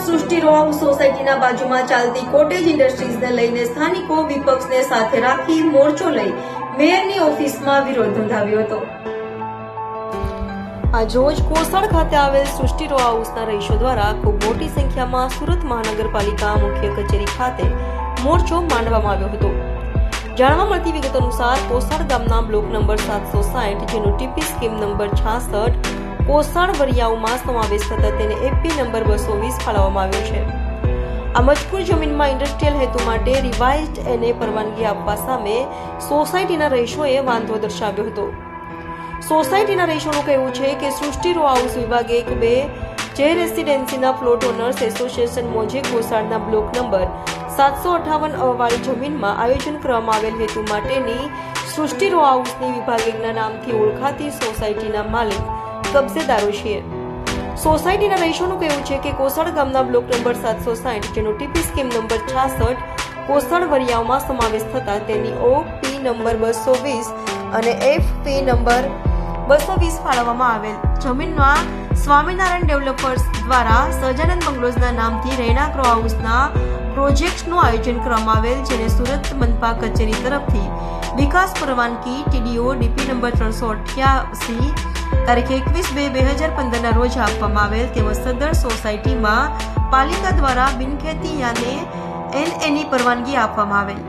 સૃષ્ટિ row house સોસાયટીના બાજુમાં ચાલતી કોટેજ ઇન્ડસ્ટ્રીઝને લઈને સ્થાનિકો વિપક્ષને સાથે રાખી મોરચો લઈ મેયરની ઓફિસમાં વિરોધ નોંધાવ્યો હતો। આજરોજ કોસળ ખાતે આવેલ સૃષ્ટિ રો હાઉસના રહીશો દ્વારા ખૂબ મોટી સંખ્યામાં સુરત મહાનગરપાલિકા મુખ્ય કચેરી ખાતે મોરચો માંડવામાં આવ્યો હતો। જાણવા મળતી વિગત અનુસાર કોસળ ગામના બ્લોક નંબર 760 જેનો ટીપી સ્કીમ નંબર 66 કોસળ વરિયાઓમાં સમાવેશ થતા તેને એપી નંબર 220 ફાળવવામાં આવ્યો છે। આ મજકૂર જમીનમાં ઇન્ડસ્ટ્રીયલ હેતુ માટે રિવાઇઝડ એને પરવાનગી આપવા સામે સોસાયટીના રહીશોએ વાંધો દર્શાવ્યો હતો। સોસાયટીના રહીશોનું કહેવું છે કે સૃષ્ટિ રો હાઉસ વિભાગ 1-2 જે રેસિડેન્સીના પ્લોટ ઓનર્સ એસોસિએશન મોજે કોસળના બ્લોક નંબર 758 વાળી જમીનમાં આયોજન કરવામાં આવેલ હેતુ માટેની સૃષ્ટિ રો હાઉસની વિભાગ 1ના નામથી ઓળખાતી સોસાયટીના માલિક કબજેદારો છીએ। સોસાયટીના રહીશોનું કહેવું છે કે કોસળ ગામના બ્લોક નંબર 760 જેનો ટીપી સ્કીમ નંબર 66 કોસળ વરિયાઓમાં સમાવેશ થતા તેની ઓપી નંબર 220 અને એફપી નંબર 220 ફાળવવામાં આવેલ જમીનમાં સ્વામિનારાયણ ડેવલપર્સ દ્વારા સહજાનંદ બંગલોઝના નામથી રહેણાંક રો હાઉસના પ્રોજેક્ટનું આયોજન કરવામાં આવેલ જેને સુરત મનપા કચેરી તરફથી વિકાસ પરવાનગી ટીડીઓ ડીપી નંબર 388 તારીખ 21/2/2015 ના રોજ આપવામાં આવેલ તેમજ સદર સોસાયટીમાં પાલિકા દ્વારા બિનખેતી યાને એનએની પરવાનગી આપવામાં આવેલ,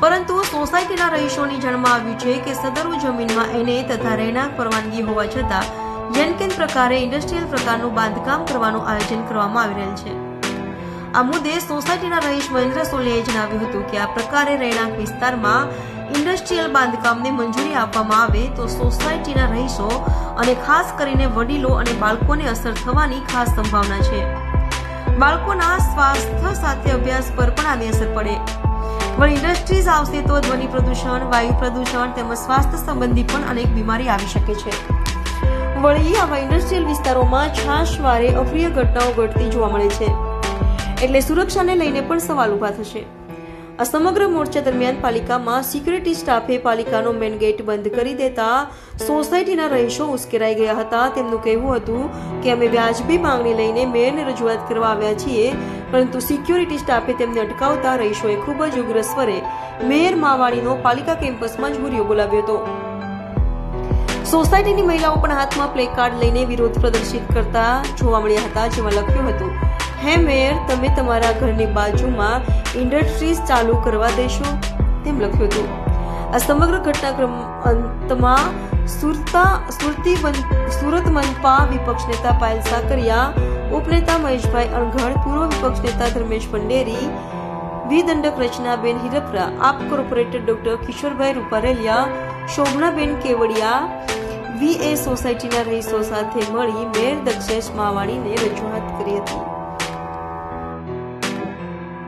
પરંતુ સોસાયટીના રહીશોની જાણમાં આવ્યું છે કે સદર જમીનમાં એને તથા રહેણાંક પરવાનગી હોવા છતાં જેનકેન પ્રકારે ઇન્ડસ્ટ્રીયલ પ્રકારનું બાંધકામ કરવાનું આયોજન કરવામાં આવી રહેલ છે। આ મુદ્દે સોસાયટીના રહીશ મહેન્દ્ર સોલિયાએ જણાવ્યું હતું કે આ પ્રકારે રહેણાંક વિસ્તારમાં ઇન્ડસ્ટ્રીયલ બાંધકામને મંજૂરી આપવામાં આવે તો સોસાયટીના રહીશો અને ખાસ કરીને વડીલો અને બાળકોને અસર થવાની ખાસ સંભાવના છે। બાળકોના સ્વાસ્થ્ય સાથે અભ્યાસ પર પણ આની અસર પડે। વળી ઇન્ડસ્ટ્રીઝ આવશે તો ધ્વનિ પ્રદૂષણ, વાયુ પ્રદૂષણ તેમજ સ્વાસ્થ્ય સંબંધી પણ અનેક બીમારી આવી શકે છે। વળી આવા ઇન્ડસ્ટ્રીયલ વિસ્તારોમાં છાશવારે અપ્રિય ઘટનાઓ ઘટતી જોવા મળે છે, એટલે સુરક્ષાને લઈને પણ સવાલ ઉભા થશે। આ સમગ્ર મોરચા દરમિયાન પાલિકામાં સિક્યુરિટી સ્ટાફે પાલિકાનો મેઇન ગેટ બંધ કરી દેતા સોસાયટીના રહીશો ઉશ્કેરાઈ ગયા હતા। તેમનું કહેવું હતું કે અમે વ્યાજબી માંગણી લઈને મેયરને રજૂઆત કરવા આવ્યા છીએ, પરંતુ સિક્યુરિટી સ્ટાફે તેમને અટકાવતા રહીશોએ ખૂબ જ ઉગ્ર સ્વરે મેયર માવાણીનો પાલિકા કેમ્પસમાં જ હુરિયો બોલાવ્યો હતો। સોસાયટીની મહિલાઓ પણ હાથમાં પ્લે કાર્ડ લઈને વિરોધ પ્રદર્શિત કરતા જોવા મળ્યા હતા, જેમાં લખ્યું હતું, હે મેયર, તમે તમારા ઘરની બાજુમાં ઇન્ડસ્ટ્રીઝ ચાલુ કરવા દેશો, તેમ લખ્યું હતું। આ સમગ્ર ઘટનાક્રમ અંતમાં સુરત મનપા વિપક્ષ નેતા પાયલ સાકરિયા, ઉપનેતા મહેશભાઈ અણઘડ, પૂર્વ વિપક્ષ નેતા ધર્મેશ ભંડેરી, વિદંડક રચનાબેન હિરપરા, આપ કોર્પોરેટર ડોક્ટર કિશોરભાઈ રૂપારેલિયા, શોભનાબેન કેવડિયા વીએ સોસાયટીના રહીશો સાથે મળી મેયર દક્ષેશ માવાણીને રજૂઆત કરી હતી।